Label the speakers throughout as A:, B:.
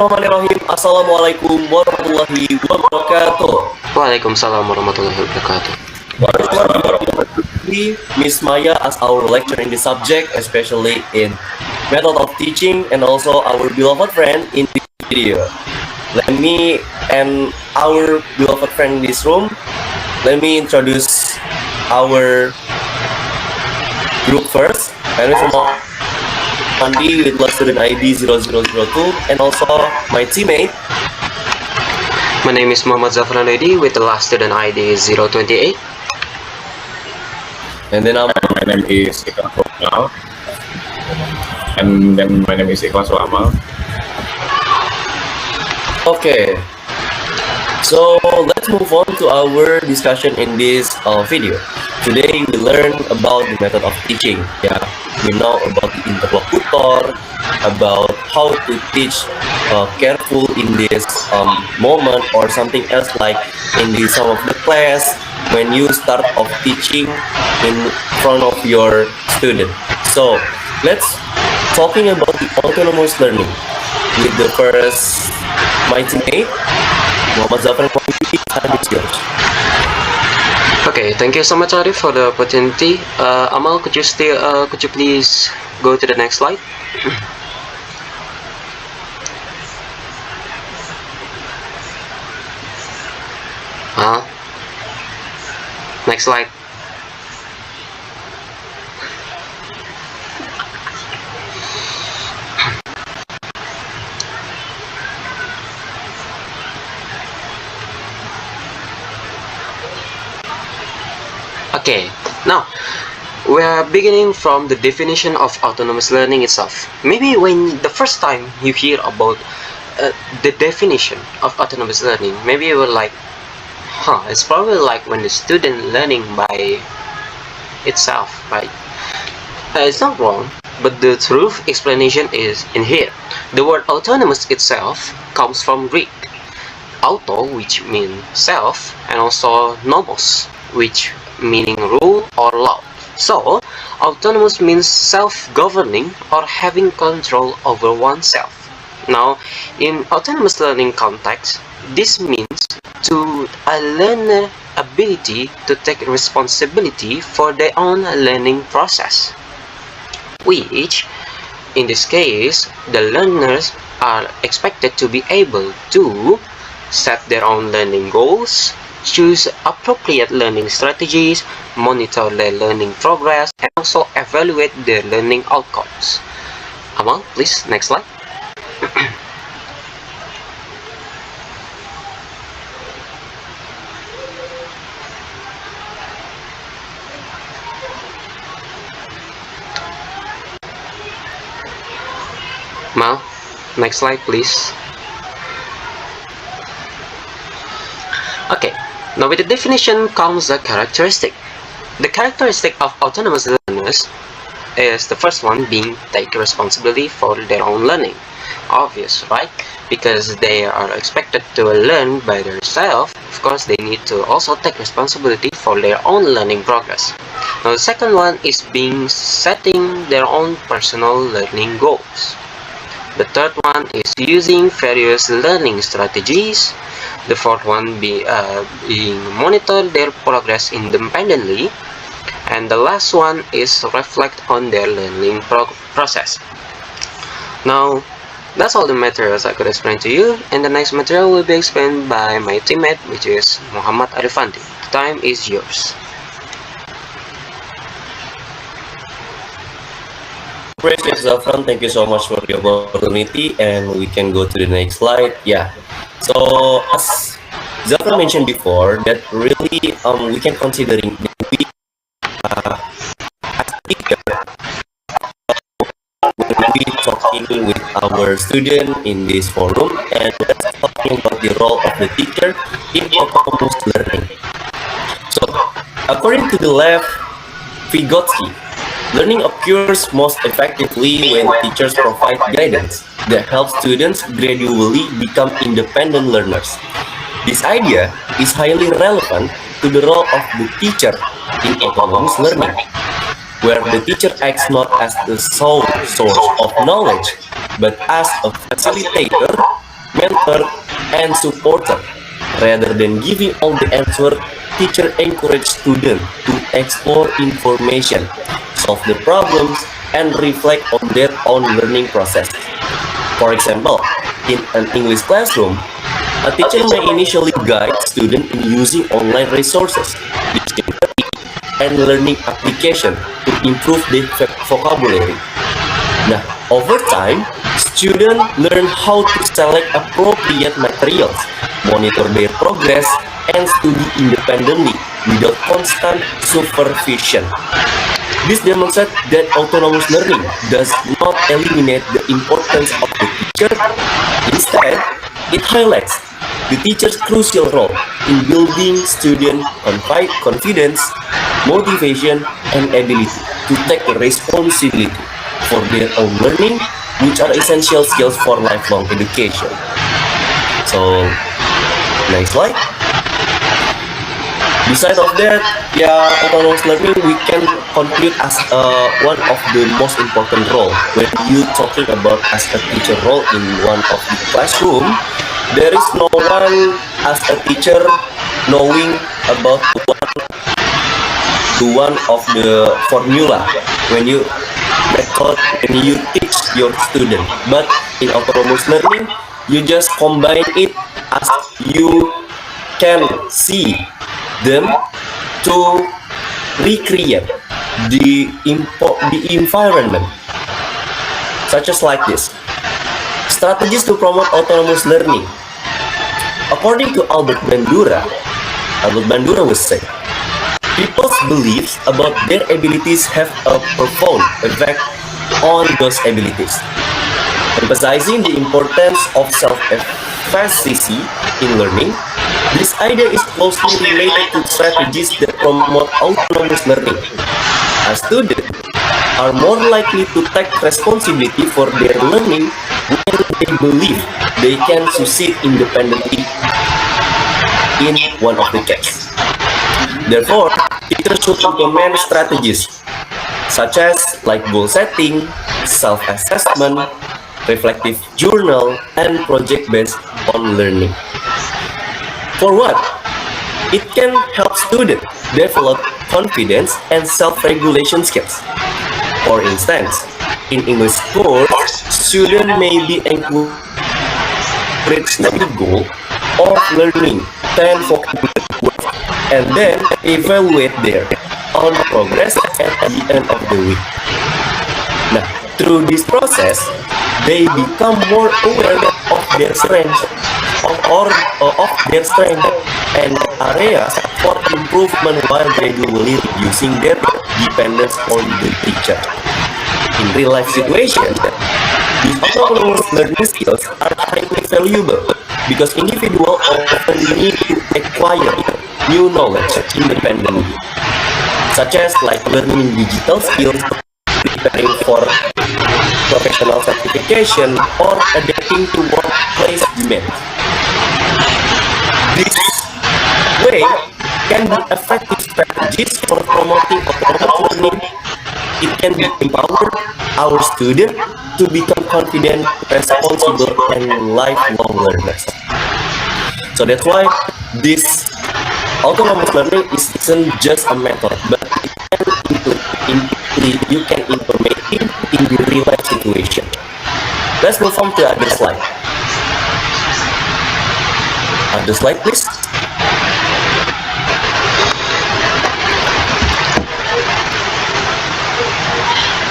A: Bismillahirrahmanirrahim. Assalamualaikum warahmatullahi wabarakatuh.
B: Waalaikumsalam warahmatullahi wabarakatuh.
A: Miss Maya as our lecturer in the subject, especially in method of teaching, and also our beloved friend in this video. Let me and our beloved friend in this room, let me introduce our group first. My name is Andi with last student ID 0002, and also my teammate.
B: My name is Muhammad Zafran Edi with the last student ID 028.
A: And then
C: My name is Ikhlas Amal. And then my name is Ikhlas Amal.
A: okay. So let's move on to our discussion in this video. Today we learn about the method of teaching. Yeah, we know about the interlocutor, about how to teach careful in this moment, or something else like in the some of the class when you start of teaching in front of your student. So let's talking about the autonomous learning with the first my teammate Muhammad Zafran. Time is yours.
B: Okay, thank you so much, Arif, for the opportunity. Amal, could you please go to the next slide? Next slide. Okay, now we are beginning from the definition of autonomous learning itself. Maybe when the first time you hear about the definition of autonomous learning, maybe you were like, it's probably like when the student learning by itself, right? It's not wrong, but the true explanation is in here. The word autonomous itself comes from Greek auto, which means self, and also nomos, which meaning rule or law. So autonomous means self-governing or having control over oneself. Now in autonomous learning context, this means to a learner ability to take responsibility for their own learning process, which in this case the learners are expected to be able to set their own learning goals, choose appropriate learning strategies, monitor their learning progress, and also evaluate their learning outcomes. Amal, please, next slide. Mal, next slide, please. Okay, now with the definition comes the characteristic. The characteristic of autonomous learners is the first one being take responsibility for their own learning. Obvious, right? Because they are expected to learn by themselves, of course they need to also take responsibility for their own learning progress. Now the second one is being setting their own personal learning goals. The third one is using various learning strategies. The fourth one being monitor their progress independently. And the last one is reflect on their learning process. Now, that's all the materials I could explain to you. And the next material will be explained by my teammate, which is Muhammad Arifanti. The time is yours.
A: Great, Zafran. Thank you so much for the opportunity, and we can go to the next slide. Yeah. So as Zafran mentioned before, that really we can considering that we as teacher will be talking with our student in this forum, and let's talking about the role of the teacher in autonomous learning. So according to the left, Vygotsky, learning occurs most effectively when teachers provide guidance that helps students gradually become independent learners. This idea is highly relevant to the role of the teacher in autonomous learning, where the teacher acts not as the sole source of knowledge, but as a facilitator mentor, and supporter. Rather than giving all the answer, teacher encourage students to explore information, solve the problems, and reflect on their own learning process. For example, in an English classroom, a teacher may initially guide students in using online resources, dictionary, and learning application to improve their vocabulary. Now, over time, students learn how to select appropriate materials, monitor their progress, and study independently without constant supervision. This demonstrates that autonomous learning does not eliminate the importance of the teacher. Instead, it highlights the teacher's crucial role in building student confidence, motivation, and ability to take responsibility for their own learning, which are essential skills for lifelong education. So, next slide. Besides of that, autonomous learning we can conclude as one of the most important role. When you talking about as a teacher role in one of the classroom, there is no one as a teacher knowing about one of the formula when you teach your student. But in autonomous learning, you just combine it as you can see them to recreate the environment, such as like this. Strategies to promote autonomous learning. According to Albert Bandura would say, people's beliefs about their abilities have a profound effect on those abilities. Emphasizing the importance of self-efficacy in learning, this idea is closely related to strategies that promote autonomous learning. As students are more likely to take responsibility for their learning when they believe they can succeed independently in one of the cases. Therefore, teachers should implement strategies such as like goal setting, self-assessment, reflective journal, and project-based on learning. For what? It can help students develop confidence and self-regulation skills. For instance, in English course, students may be encouraged the goal of learning 10 vocabulary words and then evaluate their own progress at the end of the week. Now, through this process, they become more aware of their strengths of their strength and areas for improvement while gradually reducing their dependence on the teacher. In real life situations, these autonomous learning skills are highly valuable because individuals often need to acquire new knowledge independently, such as like learning digital skills, preparing for professional certification, or adapting to workplace demands. This way can be effective strategies for promoting autonomous learning. It can empower our students to become confident, responsible, and lifelong learners. So that's why this autonomous learning isn't just a method, but you can implement it in the real life situation. Let's move on to the other slide. Other slide, please.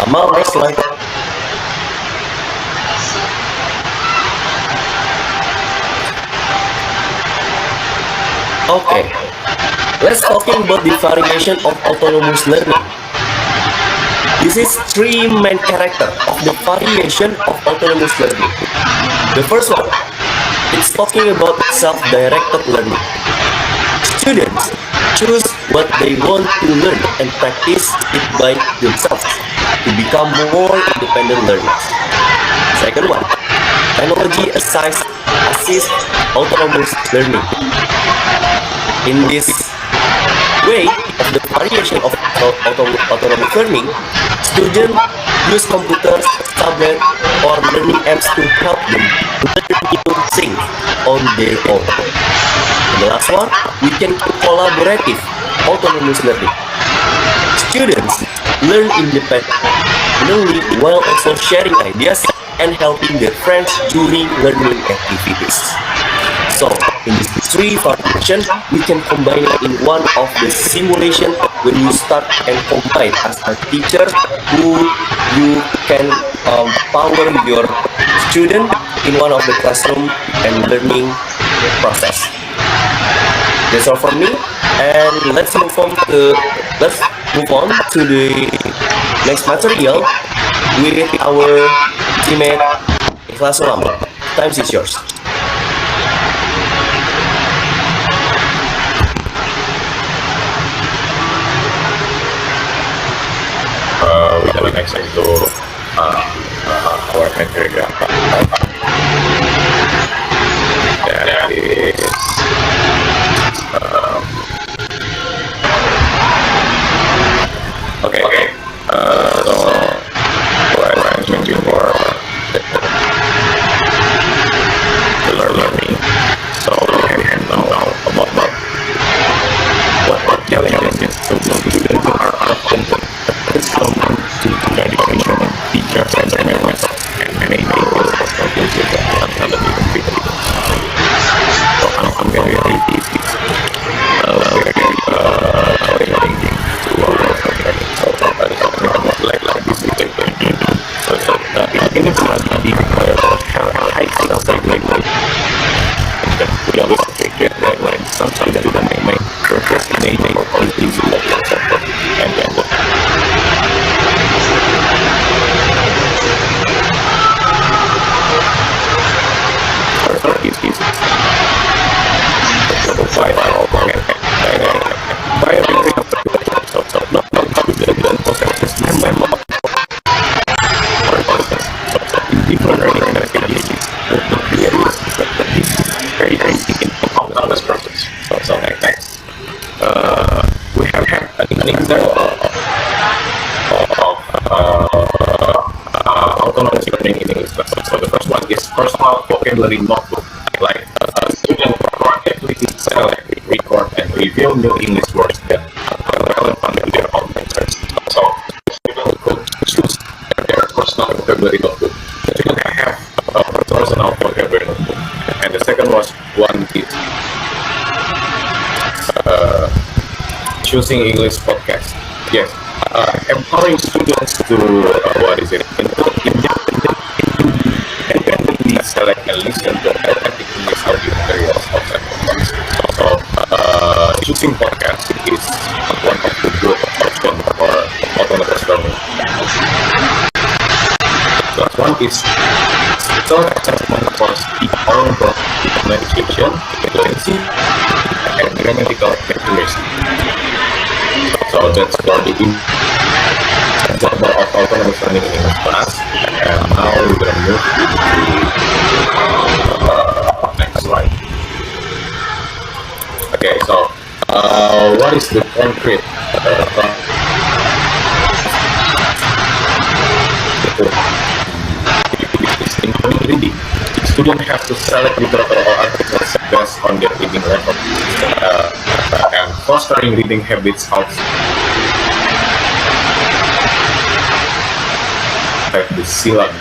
A: Amal, next slide. Okay, let's talking about the variation of autonomous learning. This is three main characters of the variation of autonomous learning. The first one, it's talking about self-directed learning. Students choose what they want to learn and practice it by themselves to become more independent learners. Second one, technology assists autonomous learning. In this way of the variation of autonomous learning, students use computers, tablets, or learning apps to help them learn new things on their own. And the last one, we can collaborative autonomous learning. Students learn independently while also sharing ideas and helping their friends during learning activities. So, in these three functions, we can combine it in one of the simulation when you start and combine as a teacher who you can power your student in one of the classroom and learning process. That's all from me, and let's move on to the next material with our teammate Ikhlas Ulama. Time is yours.
C: We have next to our material. That is okay. So what I'm going to for the learning. So we can know about what challenges to students are content. It's common to education teachers and members and many people and people. So I'm very thinking to our like this so in the class we require high like we always take like something that may procrastinating or easy and then we have an example of autonomous learning in English. So the first one is personal vocabulary notebook. Like student proactively select, record, and review new English words that are relevant to their own interests. So students could choose their personal vocabulary notebook. Students have a personal vocabulary notebook. And the second one is choosing English podcast. Yes, empowering students to independently select and listen to authentic English audio materials outside podcasts. So, choosing podcast is one of the good options for autonomous learning. The last one is self-assessment for own communication, fluency, and grammatical accuracy. So that's for the example of autonomous learning in English class. And now we're going to move to the next slide. Okay, so what is the concrete including reading? Students have to select literature or articles based on their reading level and fostering reading habits outside the syllabus.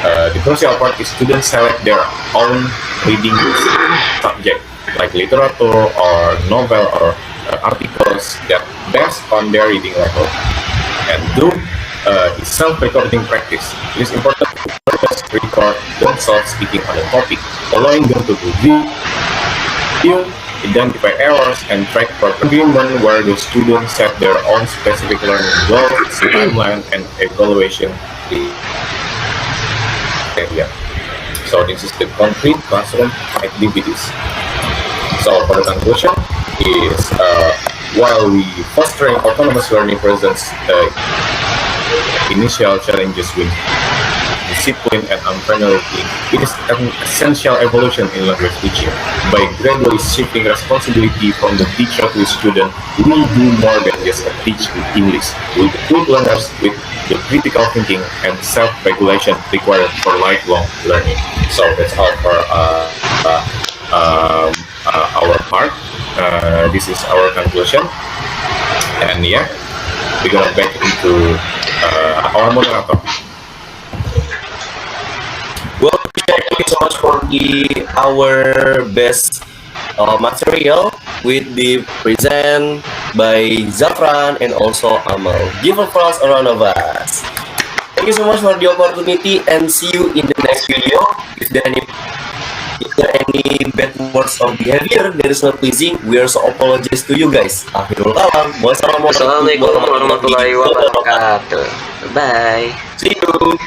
C: The crucial part is students select their own reading subject, like literature or novel or articles that based on their reading level, and do is self-recording practice. It is important to first record themselves speaking on a topic, allowing them to review, identify errors, and track progress where the students set their own specific learning goals, timeline, and evaluation area. So this is the concrete classroom activities. So for the conclusion is while we fostering autonomous learning presents initial challenges with discipline and unfamiliarity, it is an essential evolution in language teaching. By gradually shifting responsibility from the teacher to the student, we will do more than just teach English. We will equip learners with the critical thinking and self-regulation required for lifelong learning. So that's all for our part. This is our conclusion, and yeah, we're gonna back into our moderator.
A: Well, thank you so much for our best material with the present by Zafran and also Amal. Give a applause around of us. Thank you so much for the opportunity and see you in the next video. If there are any bad words or behavior that is not pleasing, we also apologize to you guys. Akhirul kalam.
B: Wassalamualaikum warahmatullahi wabarakatuh. Bye.
A: See you.